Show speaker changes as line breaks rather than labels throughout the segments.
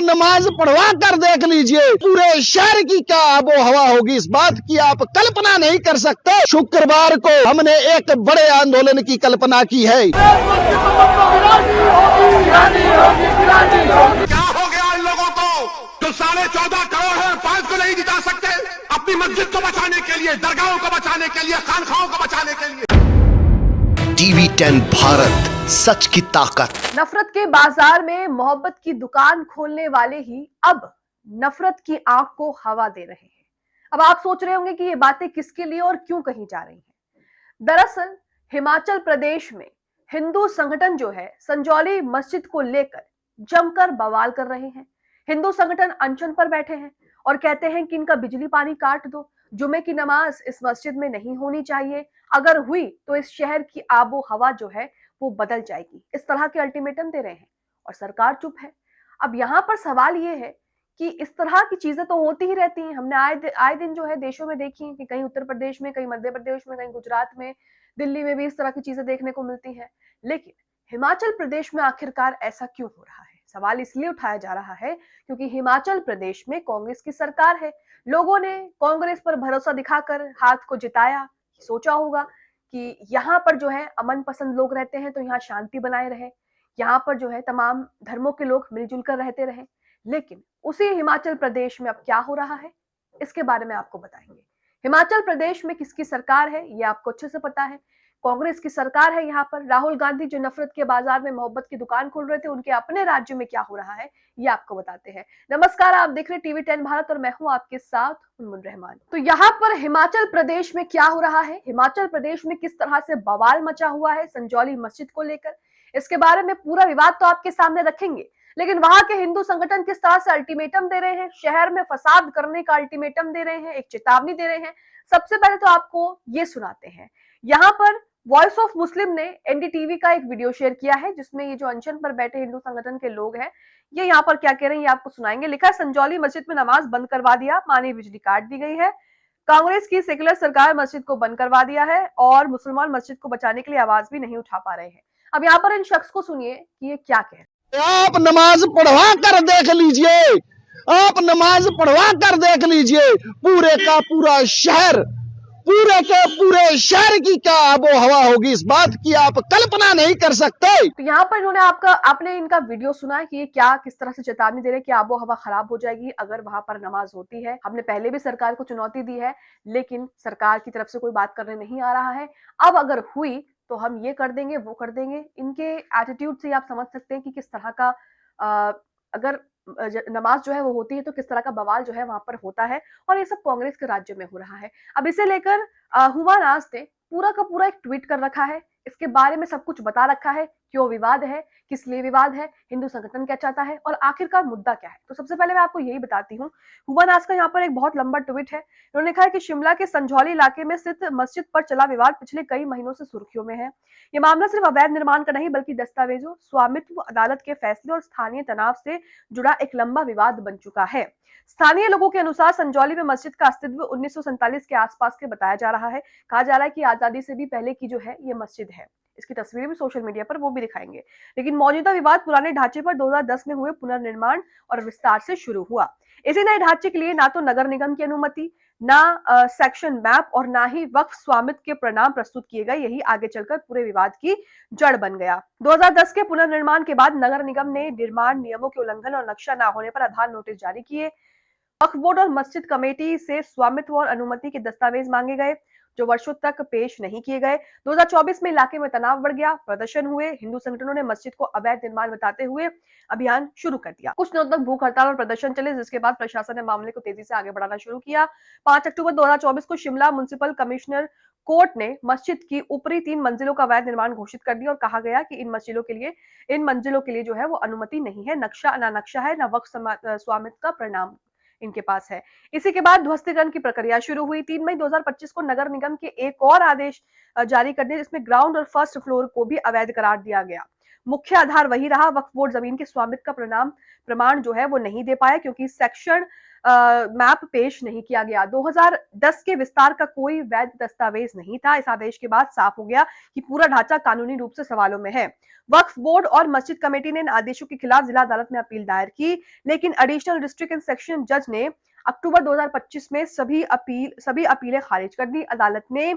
नमाज पढ़वा कर देख लीजिए, पूरे शहर की क्या आबो हवा होगी, इस बात की आप कल्पना नहीं कर सकते। शुक्रवार को हमने एक बड़े आंदोलन की कल्पना की है।
क्या हो गया इन लोगों को जो 14.5 करोड़ है 5 को नहीं जिता सकते, अपनी मस्जिद को बचाने के लिए, दरगाहों को बचाने के लिए, खानखाओं को बचाने के लिए।
TV10 भारत, सच की ताकत।
नफरत के बाजार में मोहब्बत की दुकान खोलने वाले ही अब नफरत की आग को हवा दे रहे हैं। अब आप सोच रहे होंगे कि ये बातें किसके लिए और क्यों कही जा रही हैं। दरअसल हिमाचल प्रदेश में हिंदू संगठन जो है संजौली मस्जिद को लेकर जमकर बवाल कर रहे हैं। हिंदू संगठन अनशन पर बैठे हैं और कहते हैं कि इनका बिजली पानी काट दो, जुमे की नमाज इस मस्जिद में नहीं होनी चाहिए, अगर हुई तो इस शहर की आबो हवा जो है वो बदल जाएगी। इस तरह के अल्टीमेटम दे रहे हैं और सरकार चुप है। अब यहाँ पर सवाल ये है कि इस तरह की चीजें तो होती ही रहती हैं। हमने आए दिन जो है देशों में देखी है कि कहीं उत्तर प्रदेश में, कहीं मध्य प्रदेश में, कहीं गुजरात में, दिल्ली में भी इस तरह की चीजें देखने को मिलती हैं। लेकिन हिमाचल प्रदेश में आखिरकार ऐसा क्यों हो रहा है? सवाल इसलिए उठाया जा रहा है क्योंकि हिमाचल प्रदेश में कांग्रेस की सरकार है। लोगों ने कांग्रेस पर भरोसा दिखाकर हाथ को जिताया। सोचा होगा कि यहाँ पर जो है अमन पसंद लोग रहते हैं तो यहाँ शांति बनाए रहे, यहाँ पर जो है तमाम धर्मों के लोग मिलजुल कर रहते रहे। लेकिन उसी हिमाचल प्रदेश में अब क्या हो रहा है, इसके बारे में आपको बताएंगे। हिमाचल प्रदेश में किसकी सरकार है ये आपको अच्छे से पता है। कांग्रेस की सरकार है। यहाँ पर राहुल गांधी जो नफरत के बाजार में मोहब्बत की दुकान खोल रहे थे, उनके अपने राज्य में क्या हो रहा है ये आपको बताते हैं। नमस्कार, आप देख रहे TV10 भारत और मैं हूं आपके साथ उन्मुन रहमान। तो यहाँ पर हिमाचल प्रदेश में क्या हो रहा है, हिमाचल प्रदेश में किस तरह से बवाल मचा हुआ है संजौली मस्जिद को लेकर, इसके बारे में पूरा विवाद तो आपके सामने रखेंगे। लेकिन वहां के हिंदू संगठन किस तरह से अल्टीमेटम दे रहे हैं, शहर में फसाद करने का अल्टीमेटम दे रहे हैं, एक चेतावनी दे रहे हैं। सबसे पहले तो आपको ये सुनाते हैं। यहाँ पर वॉइस ऑफ मुस्लिम ने NDTV का एक वीडियो शेयर किया है जिसमें ये जो अनशन पर बैठे हिंदू संगठन के लोग हैं ये यहाँ पर क्या कह रहे हैं ये आपको सुनाएंगे। लिखा है, संजौली मस्जिद में नमाज बंद करवा दिया, पानी बिजली काट दी गई है। कांग्रेस की सेकुलर सरकार मस्जिद को बंद करवा दिया है और मुसलमान मस्जिद को बचाने के लिए आवाज भी नहीं उठा पा रहे हैं। अब यहाँ पर इन शख्स को सुनिए कि ये क्या कह रहे हैं।
आप नमाज पढ़वा कर देख लीजिए, आप नमाज पढ़वा कर देख लीजिए, पूरे का पूरा शहर, पूरे के पूरे शहर की क्या आबो हवा होगी, इस बात की आप कल्पना नहीं कर सकते।
तो यहाँ पर इन्होंने आपने इनका वीडियो सुना है कि ये क्या किस तरह से चेतावनी दे रहे हैं कि आबो हवा खराब हो जाएगी अगर वहां पर नमाज होती है। हमने पहले भी सरकार को चुनौती दी है लेकिन सरकार की तरफ से कोई बात करने नहीं आ रहा है। अब अगर हुई तो हम ये कर देंगे, वो कर देंगे। इनके एटीट्यूड से आप समझ सकते हैं कि किस तरह का अगर नमाज जो है वो होती है तो किस तरह का बवाल जो है वहां पर होता है। और ये सब कांग्रेस के राज्य में हो रहा है। अब इसे लेकर हुमा नाज ने पूरा का पूरा एक ट्वीट कर रखा है, इसके बारे में सब कुछ बता रखा है, क्यों विवाद है, किस लिए विवाद है, हिंदू संगठन क्या चाहता है और आखिरकार मुद्दा क्या है। तो सबसे पहले मैं आपको यही बताती हूँ। हुमा नाज का यहाँ पर एक बहुत लंबा ट्वीट है। उन्होंने कहा है कि शिमला के संजौली इलाके में स्थित मस्जिद पर चला विवाद पिछले कई महीनों से सुर्खियों में है। ये मामला सिर्फ अवैध निर्माण का नहीं बल्कि दस्तावेजों, स्वामित्व, अदालत के फैसले और स्थानीय तनाव से जुड़ा एक लंबा विवाद बन चुका है। स्थानीय लोगों के अनुसार संजौली में मस्जिद का अस्तित्व 1947 के आसपास के बताया जा रहा है। कहा जा रहा है कि आजादी से भी पहले की जो है ये मस्जिद है। इसकी तस्वीरें भी सोशल मीडिया पर वो भी दिखाएंगे। लेकिन मौजूदा विवाद पुराने ढांचे पर 2010 में हुए पुनर्निर्माण और विस्तार से शुरू हुआ। इसी नए ढांचे के लिए ना तो नगर निगम की अनुमति, ना सेक्शन मैप और ना ही वक्फ स्वामित्व के प्रमाण प्रस्तुत किए गए। यही आगे चलकर पूरे विवाद की जड़ बन गया। 2010 के पुनर्निर्माण के बाद नगर निगम ने निर्माण नियमों के उल्लंघन और नक्शा न होने पर आधार नोटिस जारी किए। वक्फ बोर्ड और मस्जिद कमेटी से स्वामित्व और अनुमति के दस्तावेज मांगे गए जो वर्षों तक पेश नहीं किए गए। 2024 में इलाके में तनाव बढ़ गया, प्रदर्शन हुए। हिंदू संगठनों ने मस्जिद को अवैध निर्माण बताते हुए अभियान शुरू कर दिया। कुछ दिनों तक भूख हड़ताल और प्रदर्शन चले, जिसके बाद प्रशासन ने मामले को तेजी से आगे बढ़ाना शुरू किया। 5 अक्टूबर 2024 को शिमला म्युनिसिपल कमिश्नर कोर्ट ने मस्जिद की ऊपरी 3 मंजिलों का अवैध निर्माण घोषित कर दिया और कहा गया कि इन मंजिलों के लिए जो है वो अनुमति नहीं है, ना नक्शा है, ना वक्फ स्वामित्व का प्रमाण इनके पास है। इसी के बाद ध्वस्तीकरण की प्रक्रिया शुरू हुई। 3 मई 2025 को नगर निगम के एक और आदेश जारी कर दिए जिसमें ग्राउंड और फर्स्ट फ्लोर को भी अवैध करार दिया गया। मुख्य आधार वही रहा, वक्फ बोर्ड जमीन के स्वामित्व का प्रमाण जो है वो नहीं दे पाया क्योंकि सेक्शन मैप पेश नहीं किया गया। 2010 के विस्तार का कोई वैध दस्तावेज नहीं था। इस आदेश के बाद साफ हो गया कि पूरा ढांचा कानूनी रूप से सवालों में है। वक्फ बोर्ड और मस्जिद कमेटी ने इन आदेशों के खिलाफ जिला अदालत में अपील दायर की, लेकिन एडिशनल डिस्ट्रिक्ट एंड सेक्शन जज ने अक्टूबर 2025 में सभी अपीलें खारिज कर दी। अदालत ने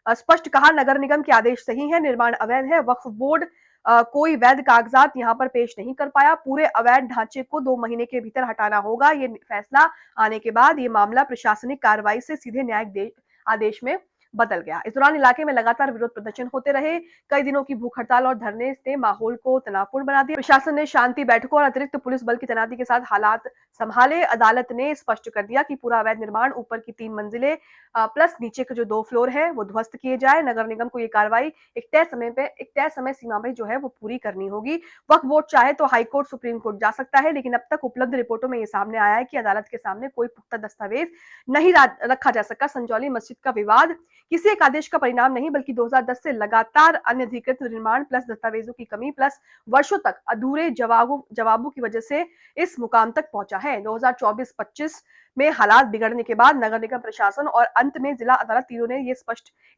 स्पष्ट कहा, नगर निगम के आदेश सही है, निर्माण अवैध है। वक्फ बोर्ड कोई वैध कागजात यहां पर पेश नहीं कर पाया। पूरे अवैध ढांचे को 2 महीने के भीतर हटाना होगा। ये फैसला आने के बाद ये मामला प्रशासनिक कार्रवाई से सीधे न्यायिक आदेश में बदल गया। इस दौरान इलाके में लगातार विरोध प्रदर्शन होते रहे। कई दिनों की भूख हड़ताल और धरने ने माहौल को तनावपूर्ण बना दिया। प्रशासन ने शांति बैठकों और अतिरिक्त पुलिस बल की तैनाती के साथ हालात संभाले। अदालत ने स्पष्ट कर दिया कि पूरा अवैध निर्माण, ऊपर की 3 मंजिलें प्लस नीचे के जो 2 फ्लोर है वो ध्वस्त किए जाए। नगर निगम को ये कार्रवाई एक तय समय सीमा में जो है वो पूरी करनी होगी। वक्फ बोर्ड चाहे तो हाईकोर्ट, सुप्रीम कोर्ट जा सकता है, लेकिन अब तक उपलब्ध रिपोर्टों में ये सामने आया है कि अदालत के सामने कोई पुख्ता दस्तावेज नहीं रखा जा सका। संजौली मस्जिद का विवाद किसी एक आदेश का परिणाम नहीं, बल्कि 2010 से लगातार अनधिकृत निर्माण प्लस दस्तावेजों की कमी प्लस वर्षों तक अधूरे जवाबों की वजह से इस मुकाम तक पहुंचा है। 2024-25 में हालात बिगड़ने के बाद नगर निगम प्रशासन और अंत में जिला अदालत तीनों ने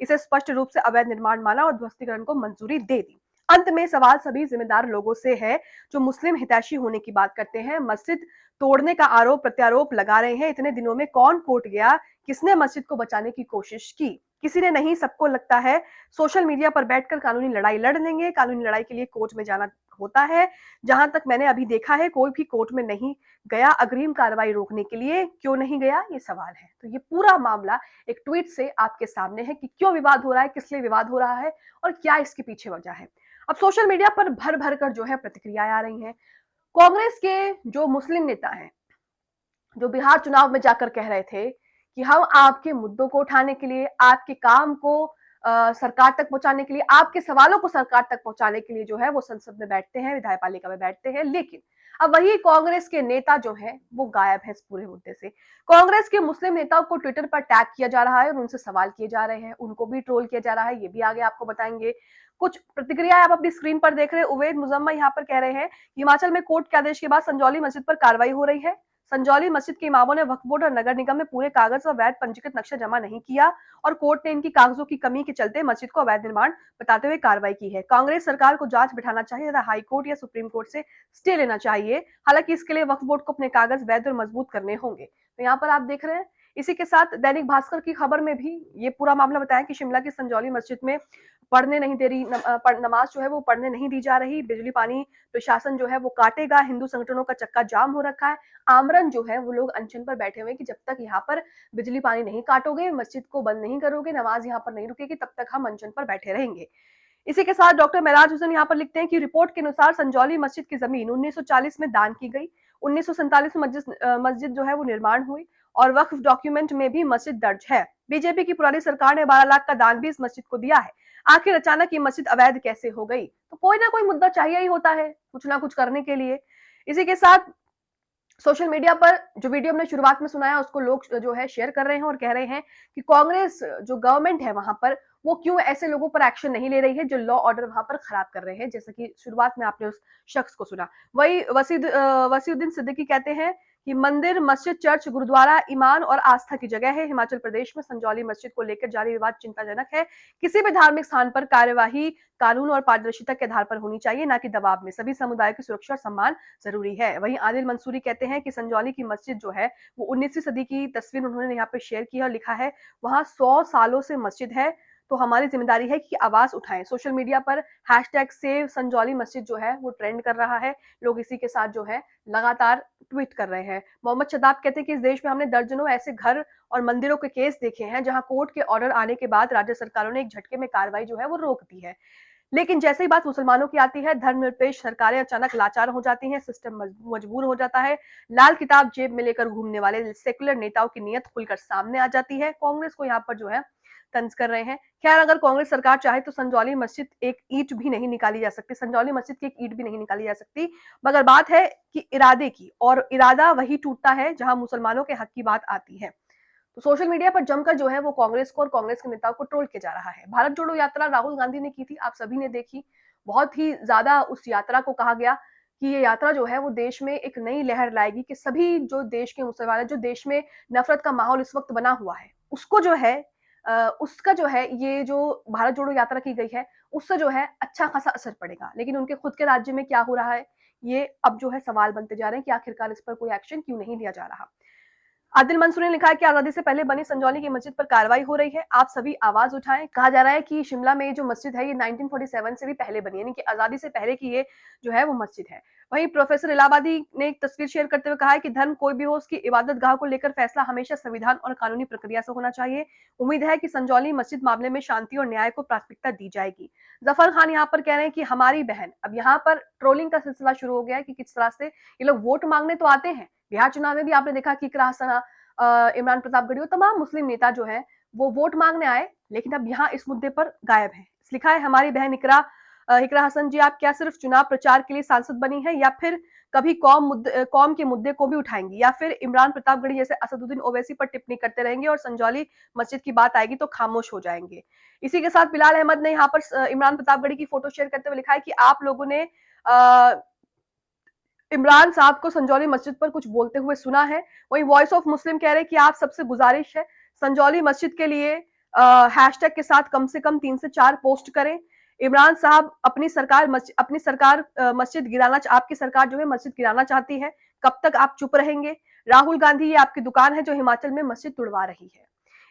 इसे स्पष्ट रूप से अवैध निर्माण माना और ध्वस्तीकरण को मंजूरी दे दी। अंत में सवाल सभी जिम्मेदार लोगों से है जो मुस्लिम हितैषी होने की बात करते हैं। मस्जिद तोड़ने का आरोप प्रत्यारोप लगा रहे हैं। इतने दिनों में कौन कोर्ट गया? किसने मस्जिद को बचाने की कोशिश की? किसी ने नहीं। सबको लगता है सोशल मीडिया पर बैठकर कानूनी लड़ाई लड़ लेंगे। कानूनी लड़ाई के लिए कोर्ट में जाना होता है। जहां तक मैंने अभी देखा है, कोई भी कोर्ट में नहीं गया अग्रिम कार्रवाई रोकने के लिए। क्यों नहीं गया, ये सवाल है। तो ये पूरा मामला एक ट्वीट से आपके सामने है कि क्यों विवाद हो रहा है, किस लिए विवाद हो रहा है और क्या इसके पीछे वजह है। अब सोशल मीडिया पर भर भर कर जो है प्रतिक्रियाएं आ रही हैं। कांग्रेस के जो मुस्लिम नेता हैं, जो बिहार चुनाव में जाकर कह रहे थे कि हम आपके मुद्दों को उठाने के लिए, आपके काम को सरकार तक पहुंचाने के लिए, आपके सवालों को सरकार तक पहुंचाने के लिए जो है वो संसद में बैठते हैं, विधायपालिका में बैठते हैं, लेकिन अब वही कांग्रेस के नेता जो है वो गायब है इस पूरे मुद्दे से। कांग्रेस के मुस्लिम नेताओं को ट्विटर पर टैग किया जा रहा है और उनसे सवाल किए जा रहे हैं, उनको भी ट्रोल किया जा रहा है, ये भी आगे आपको बताएंगे। कुछ प्रतिक्रियाएं आप अपनी स्क्रीन पर देख रहे हैं। उवैद मुजम्मा यहाँ पर कह रहे हैं, हिमाचल में कोर्ट के आदेश के बाद संजौली मस्जिद पर कार्रवाई हो रही है। संजौली मस्जिद के इमामों ने वक्फ बोर्ड और नगर निगम में पूरे कागज और वैध पंजीकृत नक्शा जमा नहीं किया और कोर्ट ने इनकी कागजों की कमी के चलते मस्जिद को अवैध निर्माण बताते हुए कार्रवाई की है। कांग्रेस सरकार को जांच बिठाना चाहिए तथा हाई कोर्ट या सुप्रीम कोर्ट से स्टे लेना चाहिए। हालांकि इसके लिए वक्फ बोर्ड को अपने कागज वैध और मजबूत करने होंगे। तो यहाँ पर आप देख रहे हैं। इसी के साथ दैनिक भास्कर की खबर में भी ये पूरा मामला बताया कि शिमला की संजौली मस्जिद में पढ़ने नहीं दे रही, नमाज जो है वो पढ़ने नहीं दी जा रही। बिजली पानी प्रशासन जो है वो काटेगा। हिंदू संगठनों का चक्का जाम हो रखा है। आमरन जो है वो लोग अनशन पर बैठे हुए कि जब तक यहाँ पर बिजली पानी नहीं काटोगे, मस्जिद को बंद नहीं करोगे, नमाज यहाँ पर नहीं रुकेगी, तब तक हम अनशन पर बैठे रहेंगे। इसी के साथ डॉक्टर महराज हुसैन यहाँ पर लिखते हैं कि रिपोर्ट के अनुसार संजौली मस्जिद की जमीन 1940 में दान की गई। 1947 में मस्जिद जो है वो निर्माण हुई और वक्फ डॉक्यूमेंट में भी मस्जिद दर्ज है। बीजेपी की पुरानी सरकार ने 12 लाख का दान भी इस मस्जिद को दिया है। आखिर अचानक ये मस्जिद अवैध कैसे हो गई? तो कोई ना कोई मुद्दा चाहिए ही होता है कुछ ना कुछ करने के लिए। इसी के साथ सोशल मीडिया पर जो वीडियो हमने शुरुआत में सुनाया उसको लोग जो है शेयर कर रहे हैं और कह रहे हैं कि कांग्रेस जो गवर्नमेंट है वहां पर वो क्यों ऐसे लोगों पर एक्शन नहीं ले रही है जो लॉ ऑर्डर वहां पर खराब कर रहे हैं। जैसे कि शुरुआत में आपने उस शख्स को सुना। वही वसीउद्दीन सिद्दीकी कहते हैं कि मंदिर, मस्जिद, चर्च, गुरुद्वारा ईमान और आस्था की जगह है। हिमाचल प्रदेश में संजौली मस्जिद को लेकर जारी विवाद चिंताजनक है। किसी भी धार्मिक स्थान पर कार्यवाही कानून और पारदर्शिता के आधार पर होनी चाहिए, ना कि दबाव में। सभी समुदायों की सुरक्षा और सम्मान जरूरी है। वहीं आदिल मंसूरी कहते हैं कि संजौली की मस्जिद जो है वो 19वीं सदी की तस्वीर उन्होंने यहाँ पे शेयर की है और लिखा है वहां 100 सालों से मस्जिद है, तो हमारी जिम्मेदारी है कि आवाज उठाएं। सोशल मीडिया पर #सेव संजौली मस्जिद जो है वो ट्रेंड कर रहा है। लोग इसी के साथ जो है लगातार ट्वीट कर रहे हैं। मोहम्मद शदाब कहते हैं कि इस देश में हमने दर्जनों ऐसे घर और मंदिरों के केस देखे हैं जहां कोर्ट के ऑर्डर आने के बाद राज्य सरकारों ने एक झटके में कार्रवाई जो है वो रोक दी है, लेकिन जैसे ही बात मुसलमानों की आती है, धर्मनिरपेक्ष सरकारें अचानक लाचार हो जाती हैं, सिस्टम मजबूर हो जाता है। लाल किताब जेब में लेकर घूमने वाले सेकुलर नेताओं की नीयत खुलकर सामने आ जाती है। कांग्रेस को यहाँ पर जो है तंज कर रहे हैं। खैर, अगर कांग्रेस सरकार चाहे तो संजौली मस्जिद एक ईंट भी नहीं निकाली जा सकती, संजौली मस्जिद की एक ईंट भी नहीं निकाली जा सकती, मगर बात है कि इरादे की, और इरादा वही टूटता है जहां मुसलमानों के हक की बात आती है। तो सोशल मीडिया पर जमकर जो है वो कांग्रेस को और कांग्रेस के नेताओं को ट्रोल किया जा रहा है। भारत जोड़ो यात्रा राहुल गांधी ने की थी, आप सभी ने देखी। बहुत ही ज्यादा उस यात्रा को कहा गया कि ये यात्रा जो है वो देश में एक नई लहर लाएगी कि सभी जो देश के मुसलमान, जो देश में नफरत का माहौल इस वक्त बना हुआ है, उसको जो है उसका जो है ये जो भारत जोड़ो यात्रा की गई है, उससे जो है अच्छा खासा असर पड़ेगा। लेकिन उनके खुद के राज्य में क्या हो रहा है, ये अब जो है सवाल बनते जा रहे हैं कि आखिरकार इस पर कोई एक्शन क्यों नहीं लिया जा रहा। आदिल मंसूर ने लिखा है कि आजादी से पहले बनी संजौली की मस्जिद पर कार्रवाई हो रही है, आप सभी आवाज उठाएं। कहा जा रहा है कि शिमला में जो मस्जिद है ये 1947 से भी पहले बनी है, यानी कि आजादी से पहले की ये जो है वो मस्जिद है। वहीं प्रोफेसर इलाहाबादी ने एक तस्वीर शेयर करते हुए कहा है कि धर्म कोई भी हो, उसकी इबादत गाह को लेकर फैसला हमेशा संविधान और कानूनी प्रक्रिया से होना चाहिए। उम्मीद है कि संजौली मस्जिद मामले में शांति और न्याय को प्राथमिकता दी जाएगी। जफर खान यहाँ पर कह रहे हैं कि हमारी बहन, अब यहाँ पर ट्रोलिंग का सिलसिला शुरू हो गया है कि किस तरह से ये लोग वोट मांगने तो आते हैं। बिहार चुनाव में भी आपने देखा कि इकरा हसन, इमरान प्रतापगढ़ी और तमाम मुस्लिम नेता जो है वो वोट मांगने आए, लेकिन अब यहाँ इस मुद्दे पर गायब है। लिखा है हमारी बहन इकरा हसन जी, आप क्या सिर्फ चुनाव प्रचार के लिए सांसद बनी है या फिर कभी कौम के मुद्दे को भी उठाएंगी, या फिर इमरान प्रतापगढ़ी जैसे असदुद्दीन ओवैसी पर टिप्पणी करते रहेंगे और संजौली मस्जिद की बात आएगी तो खामोश हो जाएंगे। इसी के साथ बिलाल अहमद ने यहाँ पर इमरान प्रतापगढ़ी की फोटो शेयर करते हुए लिखा है कि आप लोगों ने इमरान साहब को संजौली मस्जिद पर कुछ बोलते हुए सुना है। वही वॉइस ऑफ मुस्लिम कह रहे हैं कि आप सबसे गुजारिश है संजौली मस्जिद के लिए हैशटैग के साथ कम से कम 3 से 4 पोस्ट करें। इमरान साहब अपनी सरकार मस्जिद गिराना, आपकी सरकार जो है मस्जिद गिराना चाहती है, कब तक आप चुप रहेंगे? राहुल गांधी, ये आपकी दुकान है जो हिमाचल में मस्जिद तुड़वा रही है।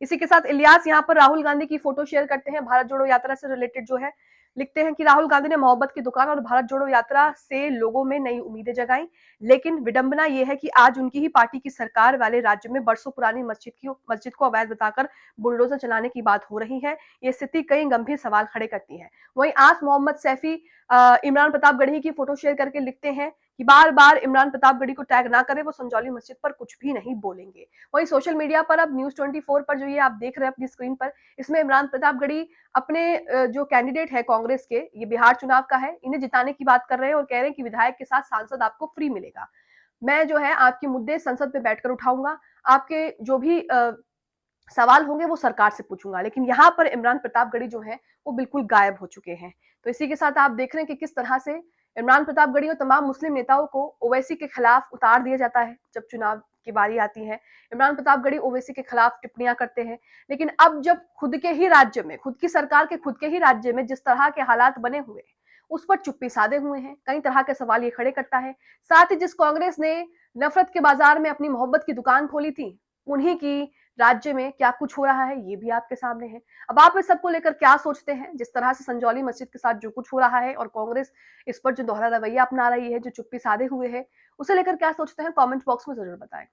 इसी के साथ इलियास यहाँ पर राहुल गांधी की फोटो शेयर करते हैं, भारत जोड़ो यात्रा से रिलेटेड जो है, लिखते हैं कि राहुल गांधी ने मोहब्बत की दुकान और भारत जोड़ो यात्रा से लोगों में नई उम्मीदें जगाई, लेकिन विडंबना यह है कि आज उनकी ही पार्टी की सरकार वाले राज्य में बरसों पुरानी मस्जिद को अवैध बताकर बुलडोजर चलाने की बात हो रही है। ये स्थिति कई गंभीर सवाल खड़े करती है। वहीं आस मोहम्मद सैफी इमरान प्रतापगढ़ी की फोटो शेयर करके लिखते हैं कि बार बार इमरान प्रतापगढ़ी को टैग ना करें, वो संजौली मस्जिद पर कुछ भी नहीं बोलेंगे। वहीं सोशल मीडिया पर अब न्यूज 24 पर जो ये आप देख रहे हैं अपनी स्क्रीन पर, इसमें इमरान प्रतापगढ़ी अपने जो कैंडिडेट है कांग्रेस के, ये बिहार चुनाव का है, इन्हें जिताने की बात कर रहे हैं और कह रहे हैं कि विधायक के साथ सांसद आपको फ्री मिलेगा। मैं जो है आपके मुद्दे संसद में बैठकर उठाऊंगा, आपके जो भी सवाल होंगे वो सरकार से पूछूंगा। लेकिन यहाँ पर इमरान प्रतापगढ़ी जो है वो बिल्कुल गायब हो चुके हैं। तो इसी के साथ आप देख रहे हैं कि किस तरह से इमरान प्रतापगढ़ी और तमाम मुस्लिम नेताओं को ओवैसी के खिलाफ उतार दिया जाता है। जब चुनाव की बारी आती है, इमरान प्रतापगढ़ी ओवैसी के खिलाफ टिप्पणियां करते हैं, लेकिन अब जब खुद के ही राज्य में, खुद की सरकार के खुद के ही राज्य में जिस तरह के हालात बने हुए हैं, उस पर चुप्पी साधे हुए हैं। कई तरह के सवाल ये खड़े करता है। साथ ही जिस कांग्रेस ने नफरत के बाजार में अपनी मोहब्बत की दुकान खोली थी, उन्हीं की राज्य में क्या कुछ हो रहा है ये भी आपके सामने है। अब आप इस सबको लेकर क्या सोचते हैं? जिस तरह से संजौली मस्जिद के साथ जो कुछ हो रहा है और कांग्रेस इस पर जो दोहरा रवैया अपना रही है, जो चुप्पी साधे हुए है, उसे लेकर क्या सोचते हैं? कमेंट बॉक्स में जरूर बताएं।